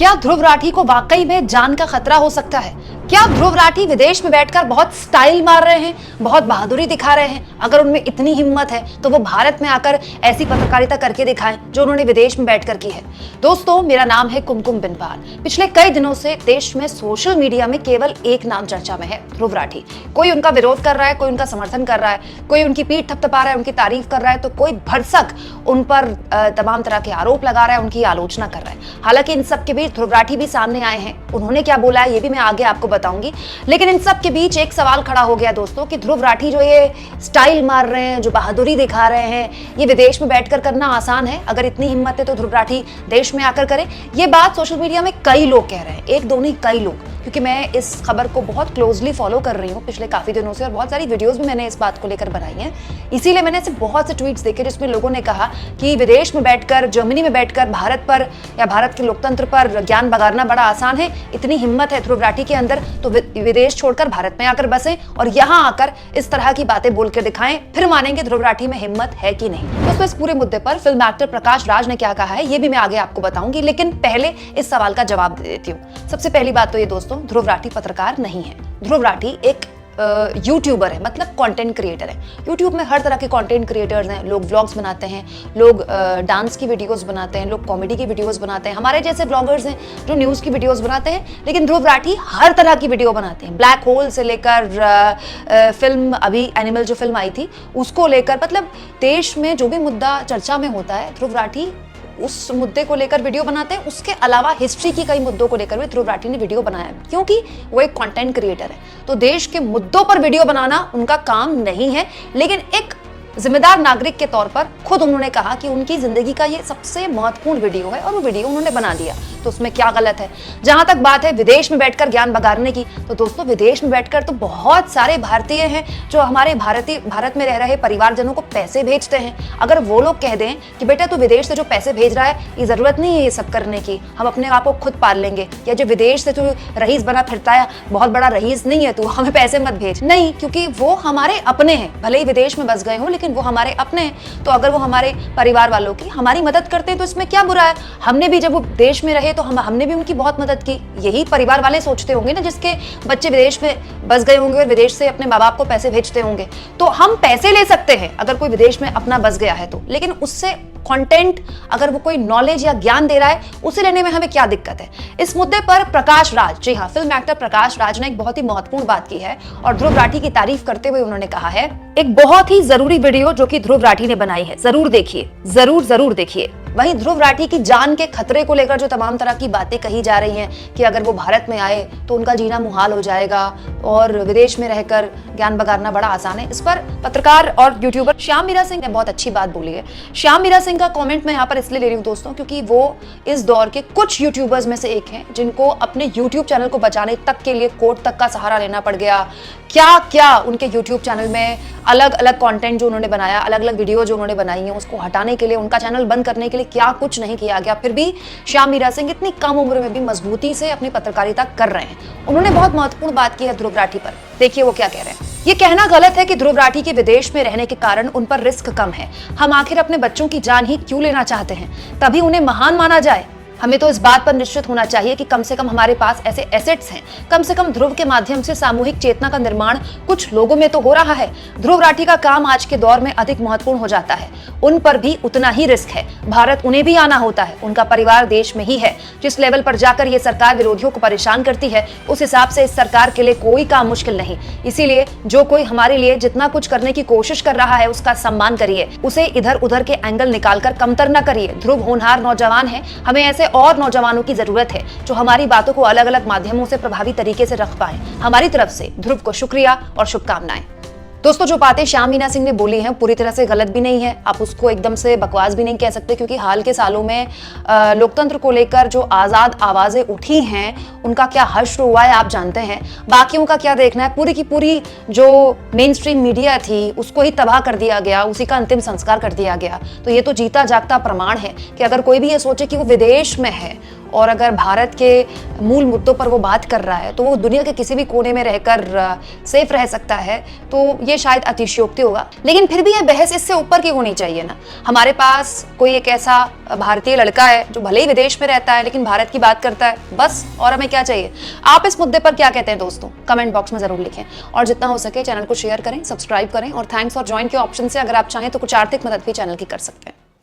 क्या ध्रुव राठी को वाकई में जान का खतरा हो सकता है? क्या ध्रुव राठी विदेश में बैठकर बहुत स्टाइल मार रहे हैं, बहुत बहादुरी दिखा रहे हैं? अगर उनमें इतनी हिम्मत है तो वो भारत में आकर ऐसी पत्रकारिता करके दिखाएं जो उन्होंने विदेश में बैठकर की है। दोस्तों, मेरा नाम है कुमकुम बिनपाल। पिछले कई दिनों से देश में सोशल मीडिया में केवल एक नाम चर्चा में है, ध्रुव राठी। कोई उनका विरोध कर रहा है, कोई उनका समर्थन कर रहा है, कोई उनकी पीठ थपथपा रहा है, उनकी तारीफ कर रहा है, तो कोई भरसक उन पर तमाम तरह के आरोप लगा रहा है, उनकी आलोचना कर रहा है। हालांकि इन सब के बीच ध्रुव राठी भी सामने आए हैं। उन्होंने क्या बोला है ये भी मैं आगे आपको बताऊंगी, लेकिन इन सब के बीच एक सवाल खड़ा हो गया दोस्तों कि ध्रुव राठी जो ये स्टाइल मार रहे हैं, जो बहादुरी दिखा रहे हैं, ये विदेश में बैठकर करना आसान है? अगर इतनी हिम्मत है तो ध्रुव राठी देश में आकर करें। ये बात सोशल मीडिया में कई लोग कह रहे हैं, एक दो नहीं कई लोग, क्योंकि मैं इस खबर को बहुत क्लोजली फॉलो कर रही हूँ पिछले काफी दिनों से और बहुत सारी वीडियोस भी मैंने इस बात को लेकर बनाई हैं। इसीलिए मैंने ऐसे बहुत से ट्वीट्स देखे जिसमें लोगों ने कहा कि विदेश में बैठकर, जर्मनी में बैठकर भारत पर या भारत के लोकतंत्र पर ज्ञान बगाड़ना बड़ा आसान है। इतनी हिम्मत है ध्रुव राठी के अंदर तो विदेश छोड़कर भारत में आकर बसें और यहाँ आकर इस तरह की बातें बोल कर दिखाएं, फिर मानेंगे ध्रुव राठी में हिम्मत है कि नहीं। दोस्तों, इस पूरे मुद्दे पर फिल्म एक्टर प्रकाश राज ने क्या कहा है ये भी मैं आगे आपको बताऊंगी, लेकिन पहले इस सवाल का जवाब दे देती हूँ। सबसे पहली बात तो ये दोस्तों, ध्रुव राठी पत्रकार नहीं है। ध्रुव राठी एक यूट्यूबर है, मतलब कंटेंट क्रिएटर है। यूट्यूब में हर तरह के कंटेंट क्रिएटर्स हैं। लोग व्लॉग्स बनाते हैं, लोग डांस की वीडियोस बनाते हैं, लोग कॉमेडी की वीडियोस बनाते हैं, हमारे जैसे ब्लॉगर्स हैं जो न्यूज़ की वीडियोस बनाते हैं। लेकिन ध्रुव राठी हर तरह की वीडियो बनाते हैं, ब्लैक होल से लेकर फिल्म, अभी एनिमल जो फिल्म आई थी उसको लेकर, मतलब देश में जो भी मुद्दा चर्चा में होता है ध्रुव राठी उस मुद्दे को लेकर वीडियो बनाते हैं। उसके अलावा हिस्ट्री की कई मुद्दों को लेकर भी ध्रुव राठी ने वीडियो बनाया है, क्योंकि वो एक कंटेंट क्रिएटर है। तो देश के मुद्दों पर वीडियो बनाना उनका काम नहीं है, लेकिन एक जिम्मेदार नागरिक के तौर पर खुद उन्होंने कहा कि उनकी जिंदगी का ये सबसे महत्वपूर्ण वीडियो है और वो वीडियो उन्होंने बना दिया, तो उसमें क्या गलत है। जहां तक बात है विदेश में बैठकर ज्ञान बगाड़ने की, तो दोस्तों विदेश में बैठकर तो बहुत सारे भारतीय हैं जो हमारे भारत में रह रहे परिवारजनों को पैसे भेजते हैं। अगर वो लोग कह दें कि बेटा तू विदेश से जो पैसे भेज रहा है ये जरूरत नहीं है ये सब करने की, हम अपने आप को खुद पाल लेंगे, या जो विदेश से तू रईस बना फिरता है, बहुत बड़ा रईस नहीं है तू, हमें पैसे मत भेज। नहीं, क्योंकि वो हमारे अपने हैं, भले ही विदेश में बस गए हो लेकिन वो हमारे अपने हैं। तो अगर वो हमारे परिवार वालों की हमारी मदद करते हैं तो इसमें क्या बुरा है। हमने भी जब वो देश में रहे तो हमने भी उनकी बहुत मदद की। यही परिवार वाले सोचते होंगे ना, जिसके बच्चे विदेश में बस गए होंगे और विदेश से अपने माँ बाप को पैसे भेजते होंगे। तो हम पैसे ले सकते हैं अगर कोई विदेश में अपना बस गया है तो, लेकिन उससे कंटेंट, अगर वो कोई नॉलेज या ज्ञान दे रहा है उसे लेने में हमें क्या दिक्कत है। इस मुद्दे पर प्रकाश राज, जी हाँ, फिल्म एक्टर प्रकाश राज ने एक बहुत ही महत्वपूर्ण बात की है और ध्रुव राठी की तारीफ करते हुए उन्होंने कहा है, एक बहुत ही जरूरी वीडियो जो कि ध्रुव राठी ने बनाई है, जरूर देखिए, जरूर देखिए। वहीं ध्रुव राठी की जान के खतरे को लेकर जो तमाम तरह की बातें कही जा रही हैं कि अगर वो भारत में आए तो उनका जीना मुहाल हो जाएगा और विदेश में रहकर ज्ञान बगाड़ना बड़ा आसान है, इस पर पत्रकार और यूट्यूबर श्याम मीरा सिंह ने बहुत अच्छी बात बोली है। श्याम मीरा सिंह का कमेंट मैं यहाँ पर इसलिए ले रही हूँ दोस्तों, क्योंकि वो इस दौर के कुछ यूट्यूबर्स में से एक हैं जिनको अपने यूट्यूब चैनल को बचाने तक के लिए कोर्ट तक का सहारा लेना पड़ गया। क्या उनके यूट्यूब चैनल में अलग अलग कंटेंट जो उन्होंने बनाया, अलग अलग वीडियो जो उन्होंने बनाई हैं, उसको हटाने के लिए, उनका चैनल बंद करने के लिए क्या कुछ नहीं किया गया। फिर भी श्याम मीरा सिंह इतनी कम उम्र में भी मजबूती से अपनी पत्रकारिता कर रहे हैं। उन्होंने बहुत महत्वपूर्ण बात की है ध्रुव राठी पर, देखिए वो क्या कह रहे हैं। ये कहना गलत है कि ध्रुव राठी के विदेश में रहने के कारण उन पर रिस्क कम है। हम आखिर अपने बच्चों की जान ही क्यों लेना चाहते हैं, तभी उन्हें महान माना जाए। हमें तो इस बात पर निश्चित होना चाहिए कि कम से कम हमारे पास ऐसे एसेट्स हैं, कम से कम ध्रुव के माध्यम से सामूहिक चेतना का निर्माण कुछ लोगों में तो हो रहा है। ध्रुव राठी का काम आज के दौर में अधिक महत्वपूर्ण हो जाता है, उन पर भी उतना ही रिस्क है। भारत उन्हें भी आना होता है, उनका परिवार देश में ही है। जिस लेवल पर जाकर ये सरकार विरोधियों को परेशान करती है उस हिसाब से इस सरकार के लिए कोई काम मुश्किल नहीं। इसीलिए जो कोई हमारे लिए जितना कुछ करने की कोशिश कर रहा है उसका सम्मान करिए, उसे इधर उधर के एंगल निकालकर कमतर न करिए। ध्रुव होनहार नौजवान है, हमें ऐसे और नौजवानों की जरूरत है जो हमारी बातों को अलग अलग माध्यमों से प्रभावी तरीके से रख पाएं। हमारी तरफ से ध्रुव को शुक्रिया और शुभकामनाएं। दोस्तों, जो बातें श्याम मीना सिंह ने बोली हैं पूरी तरह से गलत भी नहीं है, आप उसको एकदम से बकवास भी नहीं कह सकते, क्योंकि हाल के सालों में लोकतंत्र को लेकर जो आज़ाद आवाज़ें उठी हैं उनका क्या हश्र हुआ है आप जानते हैं। बाकियों का क्या देखना है, पूरी की पूरी जो मेन स्ट्रीम मीडिया थी उसको ही तबाह कर दिया गया, उसी का अंतिम संस्कार कर दिया गया। तो ये तो जीता जागता प्रमाण है कि अगर कोई भी ये सोचे कि वो विदेश में है और अगर भारत के मूल मुद्दों पर वो बात कर रहा है तो वो दुनिया के किसी भी कोने में रहकर सेफ रह सकता है, तो ये शायद अतिशयोक्ति होगा। लेकिन फिर भी ये बहस इससे ऊपर की होनी चाहिए ना। हमारे पास कोई एक ऐसा भारतीय लड़का है जो भले ही विदेश में रहता है लेकिन भारत की बात करता है, बस, और हमें क्या चाहिए। आप इस मुद्दे पर क्या कहते हैं दोस्तों, कमेंट बॉक्स में जरूर लिखें और जितना हो सके चैनल को शेयर करें, सब्सक्राइब करें और थैंक्स फॉर ज्वाइन के ऑप्शन से अगर आप चाहें तो कुछ आर्थिक मदद भी चैनल की कर सकते हैं।